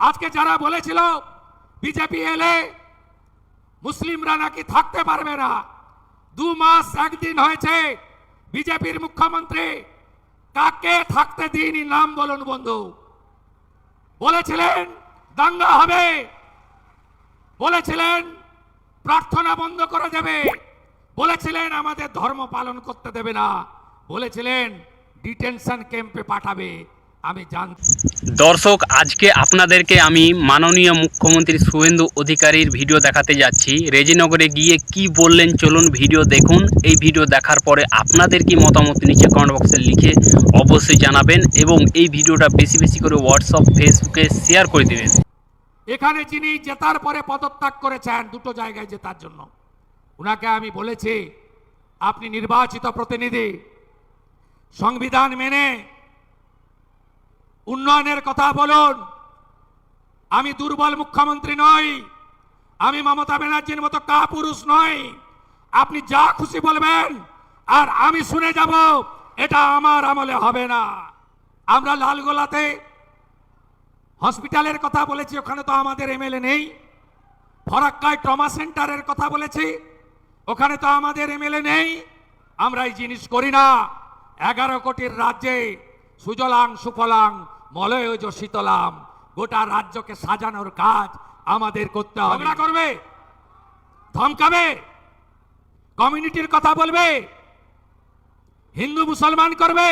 আজকে যারা বলেছিল বিজেপি এলে মুসলিমরা নাকি থাকতে পারবে না, 2 মাস 1 দিন হয়েছে বিজেপির মুখ্যমন্ত্রী কাকে থাকতে দিইনি নাম বলুন বন্ধু। বলেছিলেন দাঙ্গা হবে, বলেছিলেন প্রার্থনা বন্ধ করে দেবে, বলেছিলেন আমাদের ধর্ম পালন করতে দেবে না, বলেছিলেন ডিটেনশন ক্যাম্পে পাঠাবে। আমি জানতাম। দর্শক, আজকে আপনাদেরকে আমি মাননীয় মুখ্যমন্ত্রী শুভেন্দু অধিকারীর ভিডিও দেখাতে যাচ্ছি। রেজিনগরে গিয়ে কি বললেন চলুন ভিডিও দেখুন। এই ভিডিও দেখার পরে আপনাদের কি মতামত নিচে কমেন্ট বক্সে লিখে অবশ্যই জানাবেন এবং এই ভিডিওটা বেশি বেশি করে হোয়াটসঅ্যাপ ফেসবুকে শেয়ার করে দেবেন। এখানে যিনি জেতার পরে পদত্যাগ করেছেন 2টো জায়গায় জেতার জন্য, উনাকে আমি বলেছি আপনি নির্বাচিত প্রতিনিধি, সংবিধান মেনে উন্নয়নের কথা বলুন। আমি দুর্বল মুখ্যমন্ত্রী নই, আমি মমতা ব্যানার্জির মতো কাপুরুষ নই। আপনি যা খুশি বলবেন আর আমি শুনে যাব, এটা আমার আমলে হবে না। আমরা লালগোলাতে হসপিটালের কথা বলেছি, ওখানে তো আমাদের এমএলএ নেই। ফরাক্কায় ট্রমা সেন্টারের কথা বলেছি, ওখানে তো আমাদের এমএলএ নেই। আমরা এই জিনিস করি না। 11 কোটির রাজ্যে সুজলাং সুফলাং মলয়জ শীতলাম, গোটা রাজ্যকে সাজানোর কাজ আমাদের করতে হবে। ঝগড়া করবে, ধমকাবে, কমিউনিটির কথা বলবে, হিন্দু মুসলমান করবে,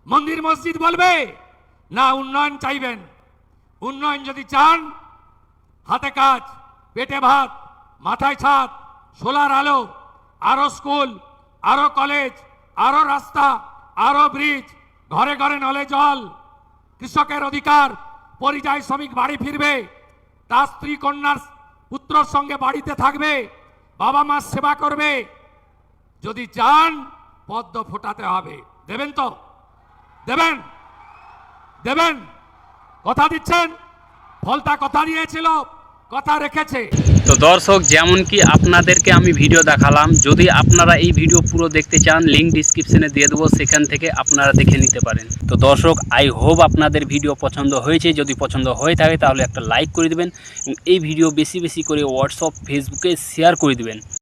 মন্দির মসজিদ বলবে না। উন্নয়ন চাইবেন, উন্নয়ন যদি চান, হাতে কাজ, পেটে ভাত, মাথায় ছাদ, সোলার আলো, আরো স্কুল, আরো কলেজ, আরো রাস্তা, আরো ব্রিজ, ঘরে ঘরে নলে জল, কৃষকের অধিকার, পরিযায়ী শ্রমিক বাড়ি ফিরবে, তার স্ত্রী কন্যার পুত্রর সঙ্গে বাড়িতে থাকবে, বাবা মার সেবা করবে। যদি চান পদ্ম ফোটাতে হবে। দেবেন তো? দেবেন? দেবেন? কথা দিচ্ছেন? ফলতা কথা দিয়েছিল, কথা রেখেছে। তো দর্শক, যেমন কি আপনাদেরকে আমি ভিডিও দেখালাম, যদি আপনারা এই ভিডিও পুরো দেখতে চান লিঙ্ক ডিসক্রিপশনে দিয়ে দেবো, সেখান থেকে আপনারা দেখে নিতে পারেন। তো দর্শক, আই হোপ আপনাদের ভিডিও পছন্দ হয়েছে। যদি পছন্দ হয়ে থাকে তাহলে একটা লাইক করে দেবেন এবং এই ভিডিও বেশি বেশি করে হোয়াটসঅ্যাপ ফেসবুকে শেয়ার করে দেবেন।